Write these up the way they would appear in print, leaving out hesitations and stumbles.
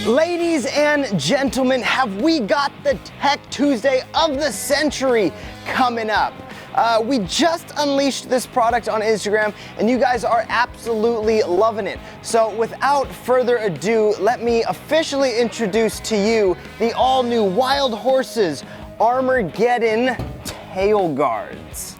Ladies and gentlemen, have we got the Tech Tuesday of the century coming up? We just unleashed this product on Instagram and you guys are absolutely loving it. So without further ado, let me officially introduce to you the all new Wild Horses Armor-Geddon Tail Guards.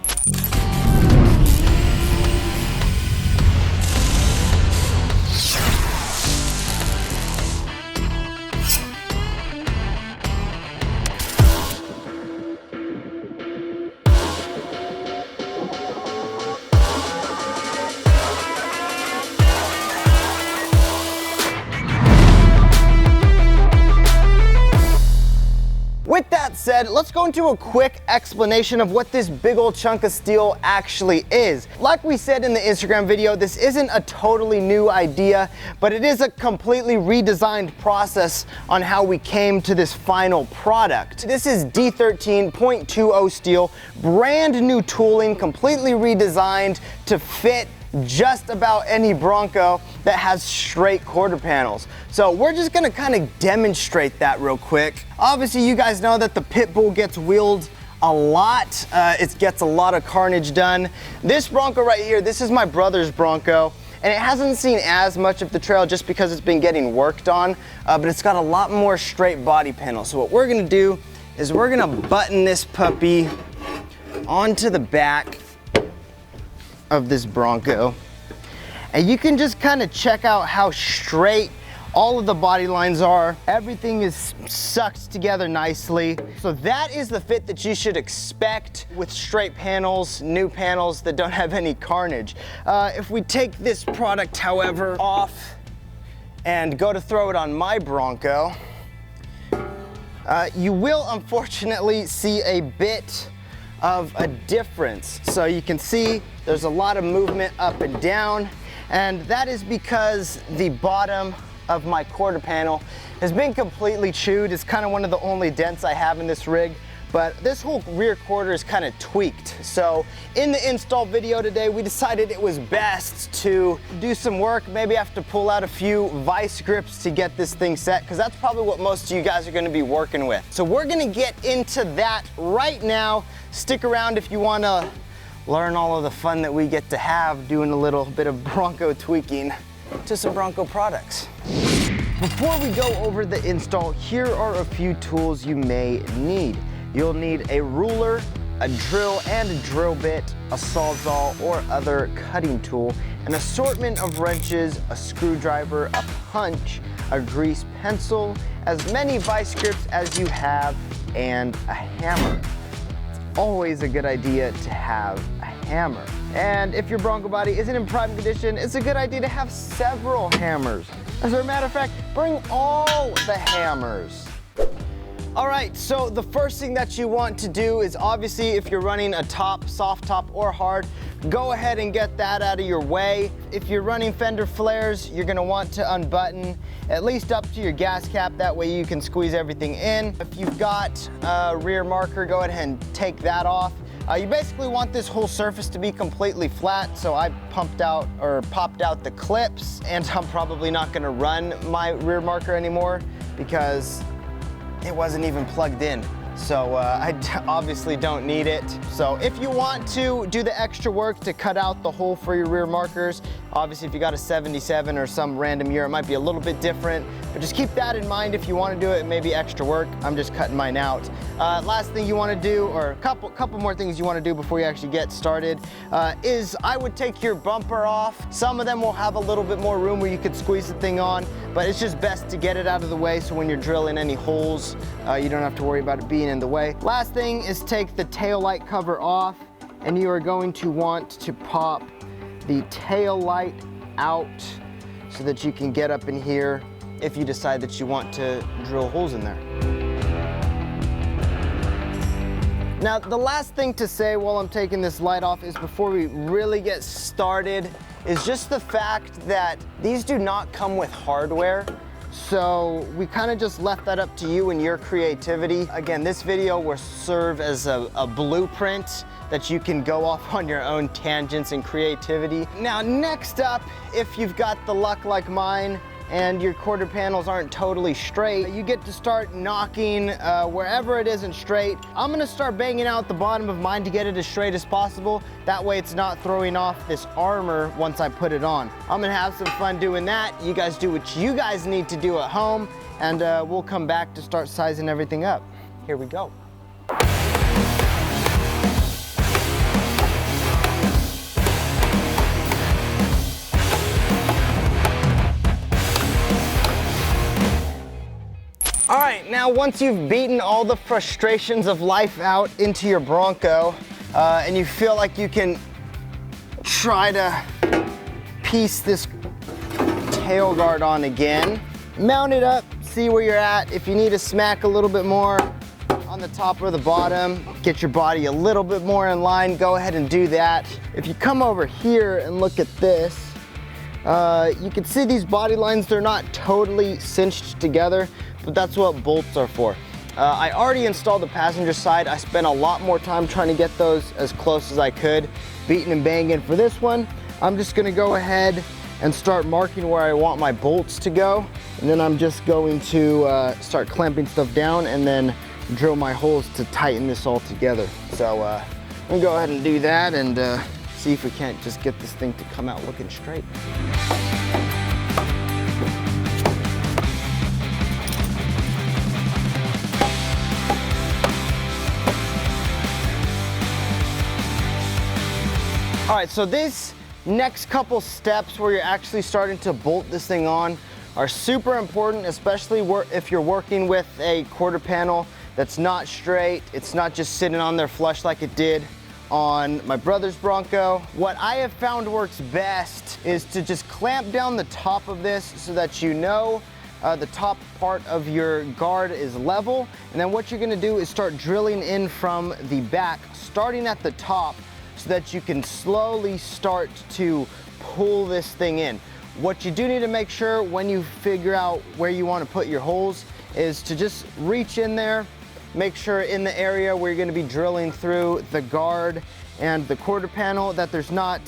With that said, let's go into a quick explanation of what this big old chunk of steel actually is. Like we said in the Instagram video, this isn't a totally new idea, but it is a completely redesigned process on how we came to this final product. This is D13.20 steel, brand new tooling, completely redesigned to fit just about any Bronco that has straight quarter panels. So we're just gonna kind of demonstrate that real quick. Obviously you guys know that the pit bull gets wheeled a lot. It gets a lot of carnage done. This Bronco right here, this is my brother's Bronco, and it hasn't seen as much of the trail just because it's been getting worked on, but it's got a lot more straight body panels. So what we're gonna do is we're gonna button this puppy onto the back of this Bronco, and you can just kind of check out how straight all of the body lines are. Everything is sucked together nicely. So that is the fit that you should expect with straight panels, new panels that don't have any carnage. If we take this product, however, off and go to throw it on my Bronco, you will unfortunately see a bit of a difference. So you can see there's a lot of movement up and down, and that is because the bottom of my quarter panel has been completely chewed. It's kind of one of the only dents I have in this rig, but this whole rear quarter is kind of tweaked. So in the install video today, we decided it was best to do some work. Maybe have to pull out a few vice grips to get this thing set, because that's probably what most of you guys are gonna be working with. So we're gonna get into that right now. Stick around if you wanna learn all of the fun that we get to have doing a little bit of Bronco tweaking to some Bronco products. Before we go over the install, here are a few tools you may need. You'll need a ruler, a drill and a drill bit, a sawzall or other cutting tool, an assortment of wrenches, a screwdriver, a punch, a grease pencil, as many vice grips as you have, and a hammer. It's always a good idea to have a hammer. And if your Bronco body isn't in prime condition, it's a good idea to have several hammers. As a matter of fact, bring all the hammers. All right, so the first thing that you want to do is, obviously if you're running a top, soft top or hard, go ahead and get that out of your way. If you're running Fender flares, you're gonna want to unbutton at least up to your gas cap. That way you can squeeze everything in. If you've got a rear marker, go ahead and take that off. You basically want this whole surface to be completely flat, so I popped out the clips, and I'm probably not gonna run my rear marker anymore because it wasn't even plugged in. So I obviously don't need it. So if you want to do the extra work to cut out the hole for your rear markers, obviously if you got a 77 or some random year, it might be a little bit different, but just keep that in mind. If you want to do it, maybe extra work. I'm just cutting mine out. Last thing you want to do, or a couple more things you want to do before you actually get started, is I would take your bumper off. Some of them will have a little bit more room where you could squeeze the thing on, but it's just best to get it out of the way so when you're drilling any holes, you don't have to worry about it being in the way. Last thing is take the tail light cover off, and you are going to want to pop the tail light out so that you can get up in here if you decide that you want to drill holes in there. Now, the last thing to say while I'm taking this light off is, before we really get started, is just the fact that these do not come with hardware. So we kind of just left that up to you and your creativity. Again, this video will serve as a blueprint that you can go off on your own tangents and creativity. Now, next up, if you've got the luck like mine and your quarter panels aren't totally straight, you get to start knocking wherever it isn't straight. I'm gonna start banging out the bottom of mine to get it as straight as possible. That way it's not throwing off this armor once I put it on. I'm gonna have some fun doing that. You guys do what you guys need to do at home, and we'll come back to start sizing everything up. Here we go. All right, now once you've beaten all the frustrations of life out into your Bronco, and you feel like you can try to piece this tail guard on again, mount it up, see where you're at. If you need to smack a little bit more on the top or the bottom, get your body a little bit more in line, go ahead and do that. If you come over here and look at this, you can see these body lines, they're not totally cinched together, but that's what bolts are for. I already installed the passenger side. I spent a lot more time trying to get those as close as I could, beating and banging. For this one, I'm just gonna go ahead and start marking where I want my bolts to go. And then I'm just going to start clamping stuff down and then drill my holes to tighten this all together. So I'm gonna go ahead and do that and see if we can't just get this thing to come out looking straight. All right, so these next couple steps where you're actually starting to bolt this thing on are super important, especially if you're working with a quarter panel that's not straight. It's not just sitting on there flush like it did on my brother's Bronco. What I have found works best is to just clamp down the top of this so that you know the top part of your guard is level. And then what you're gonna do is start drilling in from the back, starting at the top, so that you can slowly start to pull this thing in. What you do need to make sure when you figure out where you want to put your holes is to just reach in there, make sure in the area where you're going to be drilling through the guard and the quarter panel that there's not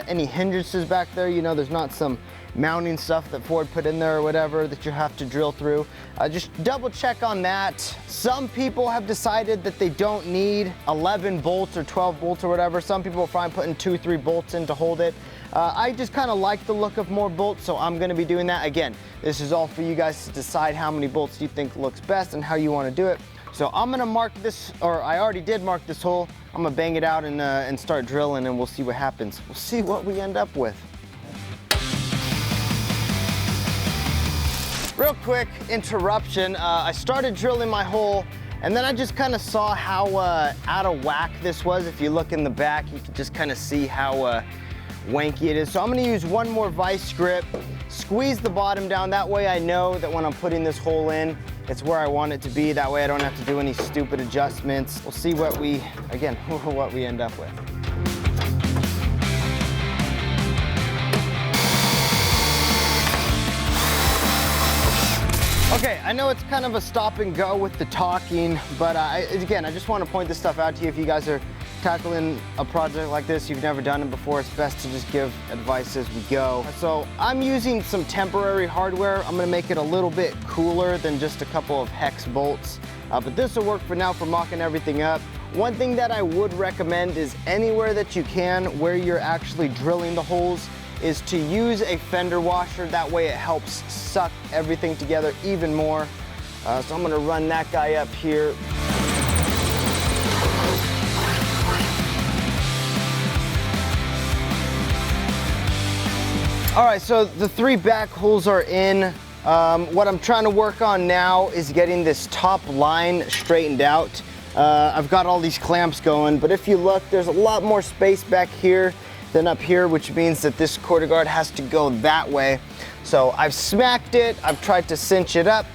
any hindrances back there. You know, there's not some mounting stuff that Ford put in there or whatever that you have to drill through. Just double check on that. Some people have decided that they don't need 11 bolts or 12 bolts or whatever. Some people are fine putting 2 or 3 bolts in to hold it. I just kind of like the look of more bolts, so I'm gonna be doing that. Again, this is all for you guys to decide how many bolts you think looks best and how you want to do it. So I'm gonna mark this, or I already did mark this hole. I'm gonna bang it out and start drilling, and we'll see what happens. We'll see what we end up with. Real quick interruption, I started drilling my hole and then I just kind of saw how out of whack this was. If you look in the back, you can just kind of see how wanky it is. So I'm gonna use one more vice grip, squeeze the bottom down. That way I know that when I'm putting this hole in, it's where I want it to be. That way I don't have to do any stupid adjustments. We'll see what we, again, what we end up with. Okay, I know it's kind of a stop and go with the talking, but again, I just want to point this stuff out to you. If you guys are tackling a project like this, you've never done it before, it's best to just give advice as we go. So I'm using some temporary hardware. I'm gonna make it a little bit cooler than just a couple of hex bolts, but this will work for now for mocking everything up. One thing that I would recommend is anywhere that you can where you're actually drilling the holes is to use a fender washer. That way it helps suck everything together even more. So I'm gonna run that guy up here. All right, so the 3 back holes are in. What I'm trying to work on now is getting this top line straightened out. I've got all these clamps going, but if you look, there's a lot more space back here than up here, which means that this quarter guard has to go that way. So I've smacked it, I've tried to cinch it up.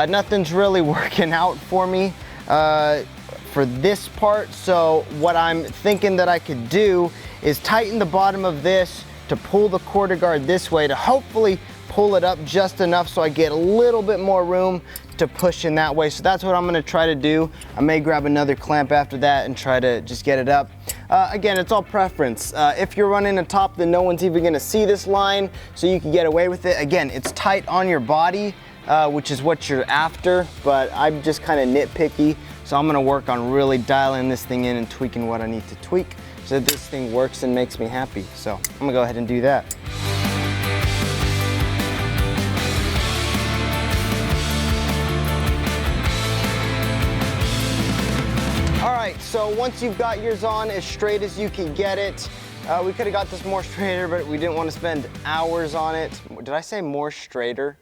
Nothing's really working out for me for this part. So what I'm thinking that I could do is tighten the bottom of this to pull the quarter guard this way to hopefully pull it up just enough so I get a little bit more room to push in that way. So that's what I'm gonna try to do. I may grab another clamp after that and try to just get it up. Again, it's all preference. If you're running a top, then no one's even gonna see this line, so you can get away with it. Again, it's tight on your body, which is what you're after, but I'm just kind of nitpicky, so I'm gonna work on really dialing this thing in and tweaking what I need to tweak so that this thing works and makes me happy. So I'm gonna go ahead and do that. So once you've got yours on as straight as you can get it, we could have got this more straighter, but we didn't want to spend hours on it. Did I say more straighter?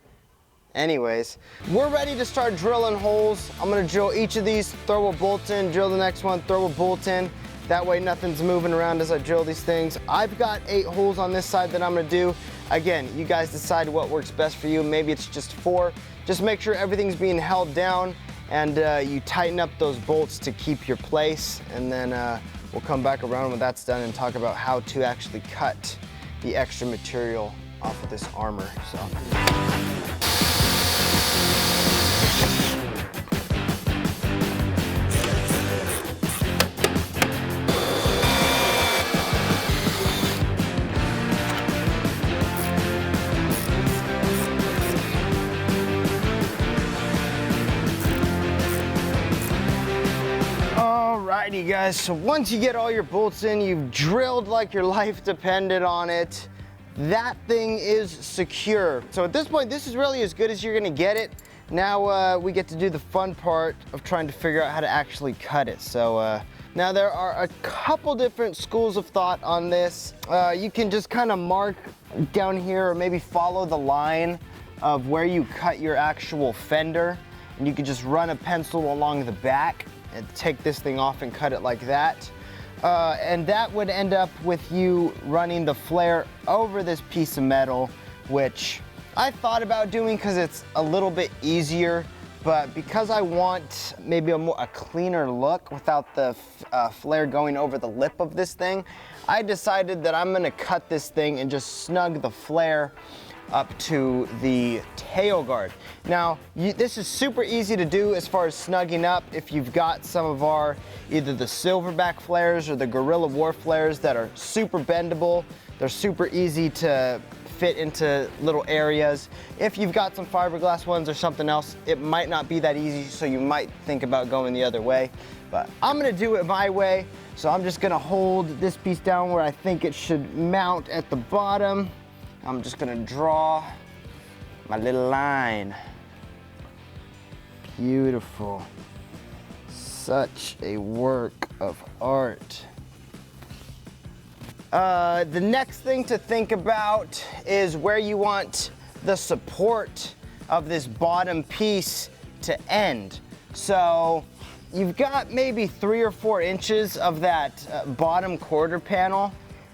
Anyways, we're ready to start drilling holes. I'm gonna drill each of these, throw a bolt in, drill the next one, throw a bolt in. That way nothing's moving around as I drill these things. I've got 8 holes on this side that I'm gonna do. Again, you guys decide what works best for you. Maybe it's just 4. Just make sure everything's being held down, and you tighten up those bolts to keep your place, and then we'll come back around when that's done and talk about how to actually cut the extra material off of this armor. So. Alrighty guys, so once you get all your bolts in, you've drilled like your life depended on it, that thing is secure. So at this point, this is really as good as you're gonna get it. Now we get to do the fun part of trying to figure out how to actually cut it. So now there are a couple different schools of thought on this. You can just kind of mark down here or maybe follow the line of where you cut your actual fender, and you can just run a pencil along the back and take this thing off and cut it like that. And that would end up with you running the flare over this piece of metal, which I thought about doing because it's a little bit easier, but because I want maybe a cleaner look without the flare going over the lip of this thing, I decided that I'm gonna cut this thing and just snug the flare up to the tail guard. Now, this is super easy to do as far as snugging up if you've got some of our, either the silverback flares or the Guerrilla War flares that are super bendable. They're super easy to fit into little areas. If you've got some fiberglass ones or something else, it might not be that easy, so you might think about going the other way. But I'm gonna do it my way, so I'm just gonna hold this piece down where I think it should mount at the bottom. I'm just gonna draw my little line. Beautiful. Such a work of art. The next thing to think about is where you want the support of this bottom piece to end. So you've got maybe 3 or 4 inches of that bottom quarter panel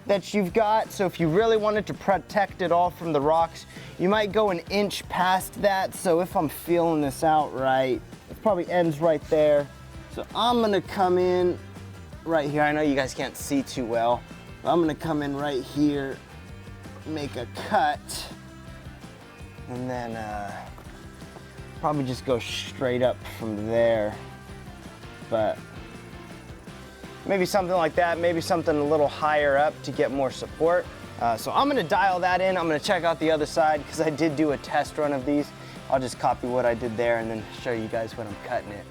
that you've got. So if you really wanted to protect it all from the rocks, you might go an inch past that. So if I'm feeling this out right, it probably ends right there. So I'm gonna come in right here. I know you guys can't see too well, but I'm gonna come in right here, make a cut, and then probably just go straight up from there. But maybe something like that, maybe something a little higher up to get more support. So I'm gonna dial that in. I'm gonna check out the other side because I did do a test run of these. I'll just copy what I did there and then show you guys when I'm cutting it.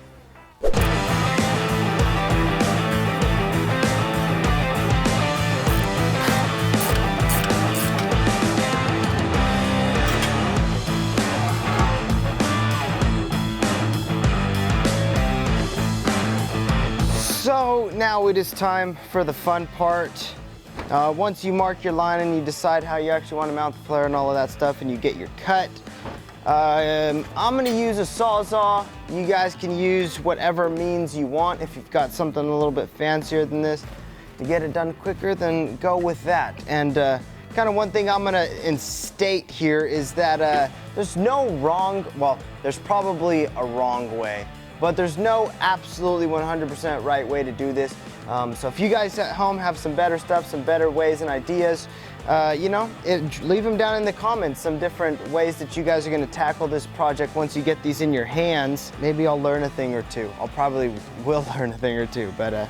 So now it is time for the fun part. Once you mark your line and you decide how you actually want to mount the flare and all of that stuff, and you get your cut, I'm gonna use a Sawzall. You guys can use whatever means you want. If you've got something a little bit fancier than this to get it done quicker, then go with that. And kind of one thing I'm gonna instate here is that there's no wrong, well, there's probably a wrong way, but there's no absolutely 100% right way to do this. So if you guys at home have some better stuff, some better ways and ideas, you know, leave them down in the comments, some different ways that you guys are gonna tackle this project once you get these in your hands. Maybe I'll learn a thing or two. I'll probably will learn a thing or two, but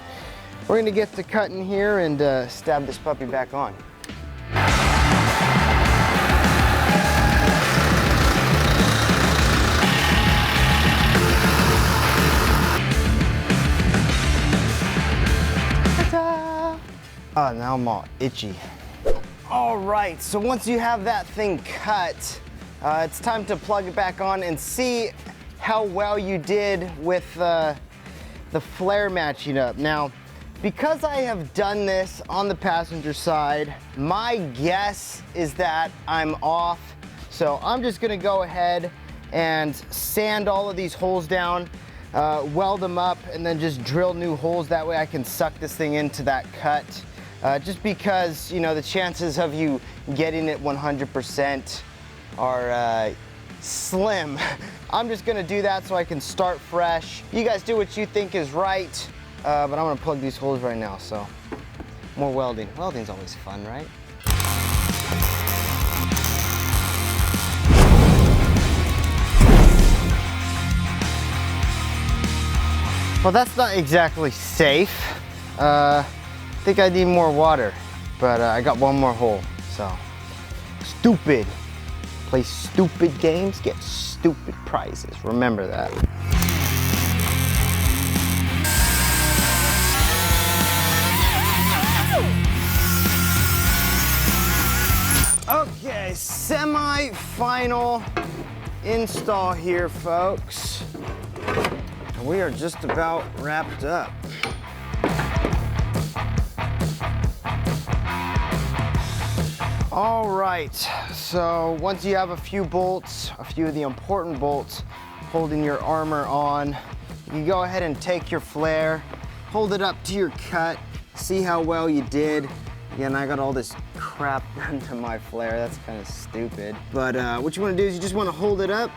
we're gonna get to cutting here and stab this puppy back on. Oh, now I'm all itchy. All right, so once you have that thing cut, it's time to plug it back on and see how well you did with the flare matching up. Now, because I have done this on the passenger side, my guess is that I'm off. So I'm just gonna go ahead and sand all of these holes down, weld them up, and then just drill new holes. That way I can suck this thing into that cut. Just because, you know, the chances of you getting it 100% are slim. I'm just gonna do that so I can start fresh. You guys do what you think is right, but I'm gonna plug these holes right now, so more welding. Welding's always fun, right? Well, that's not exactly safe. I think I need more water, but I got one more hole, so. Stupid. Play stupid games, get stupid prizes. Remember that. Okay, semi-final install here, folks. We are just about wrapped up. All right, so once you have a few bolts, a few of the important bolts holding your armor on, you go ahead and take your flare, hold it up to your cut, see how well you did. Again, I got all this crap done to my flare. That's kind of stupid. But what you want to do is you just want to hold it up,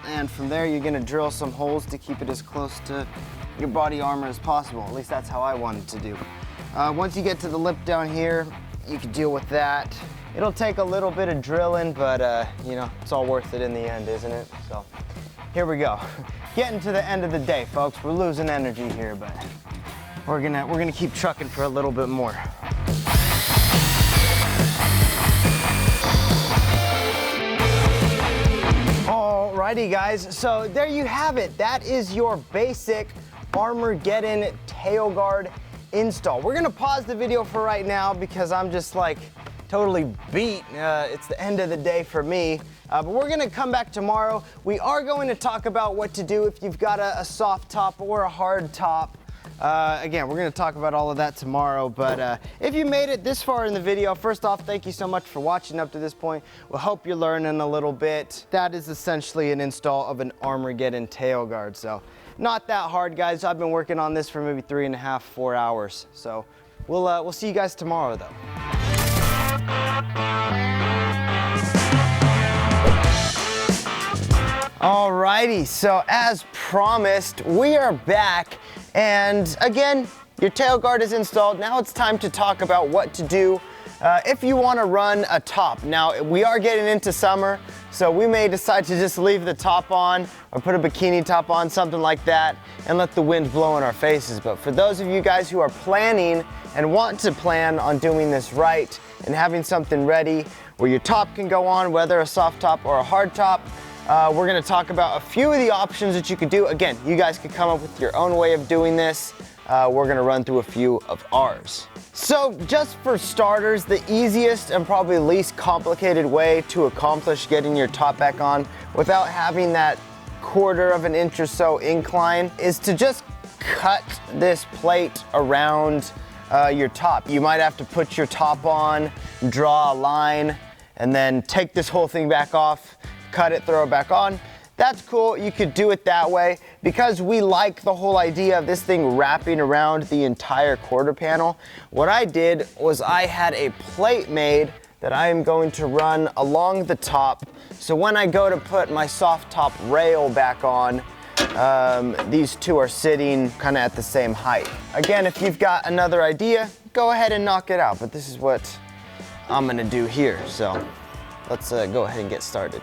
and from there you're going to drill some holes to keep it as close to your body armor as possible. At least that's how I wanted to do. Once you get to the lip down here, you can deal with that. It'll take a little bit of drilling, but you know, it's all worth it in the end, isn't it? So here we go. Getting to the end of the day, folks. We're losing energy here, but we're gonna keep trucking for a little bit more. Alrighty, guys. So there you have it. That is your basic Armor-Geddon tail guard install. We're gonna pause the video for right now because I'm just like totally beat. It's the end of the day for me. But we're gonna come back tomorrow. We are going to talk about what to do if you've got a soft top or a hard top. Again, we're gonna talk about all of that tomorrow, but if you made it this far in the video, first off, thank you so much for watching up to this point. We hope you're learning a little bit. That is essentially an install of an Armor-Geddon tail guard, so not that hard, guys. I've been working on this for maybe 3.5, 4 hours, so we'll see you guys tomorrow, though. Alrighty, so as promised, we are back, and again, your tail guard is installed. Now it's time to talk about what to do if you want to run a top. Now, we are getting into summer, so we may decide to just leave the top on or put a bikini top on, something like that, and let the wind blow in our faces. But for those of you guys who are planning and want to plan on doing this right and having something ready where your top can go on, whether a soft top or a hard top, we're gonna talk about a few of the options that you could do. Again, you guys could come up with your own way of doing this. We're gonna run through a few of ours. So just for starters, the easiest and probably least complicated way to accomplish getting your top back on without having that 1/4 of an inch or so incline is to just cut this plate around your top. You might have to put your top on, draw a line, and then take this whole thing back off, cut it, throw it back on. That's cool, you could do it that way. Because we like the whole idea of this thing wrapping around the entire quarter panel, what I did was I had a plate made that I am going to run along the top. So when I go to put my soft top rail back on, these two are sitting kind of at the same height. Again, if you've got another idea, go ahead and knock it out, but this is what I'm gonna do here. So let's go ahead and get started.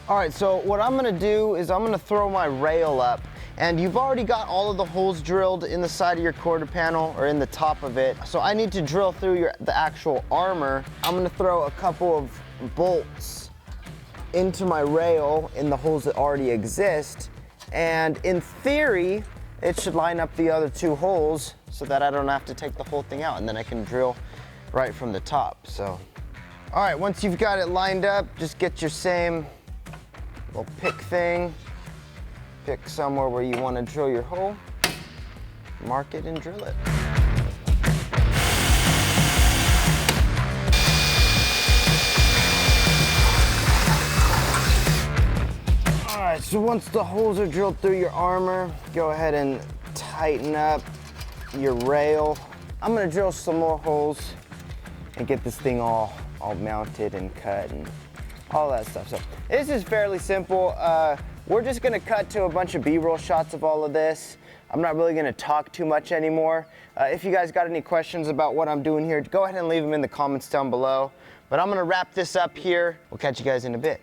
All right, so what I'm gonna do is I'm gonna throw my rail up, And you've already got all of the holes drilled in the side of your quarter panel or in the top of it. So I need to drill through the actual armor. I'm gonna throw a couple of bolts into my rail in the holes that already exist. And in theory, it should line up the other 2 holes so that I don't have to take the whole thing out, and then I can drill right from the top. So, all right, once you've got it lined up, just get your same little pick thing. Pick somewhere where you want to drill your hole, mark it and drill it. All right, so once the holes are drilled through your armor, go ahead and tighten up your rail. I'm gonna drill some more holes and get this thing all mounted and cut and all that stuff. So this is fairly simple. We're just gonna cut to a bunch of B-roll shots of all of this. I'm not really gonna talk too much anymore. If you guys got any questions about what I'm doing here, go ahead and leave them in the comments down below. But I'm gonna wrap this up here. We'll catch you guys in a bit.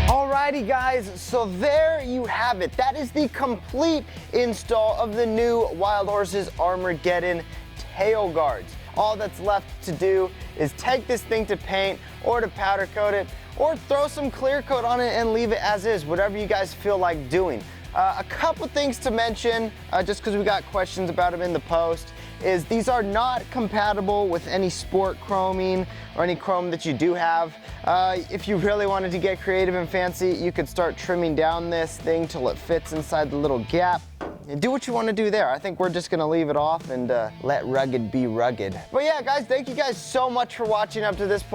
Alrighty guys, so there you have it. That is the complete install of the new Wild Horses Armor-Geddon tail guards. All that's left to do is take this thing to paint or to powder coat it or throw some clear coat on it and leave it as is, whatever you guys feel like doing. A couple things to mention, just because we got questions about them in the post, is these are not compatible with any sport chroming or any chrome that you do have. If you really wanted to get creative and fancy, you could start trimming down this thing till it fits inside the little gap. And do what you want to do there. I think we're just gonna leave it off and let rugged be rugged. But yeah, guys, thank you guys so much for watching up to this point.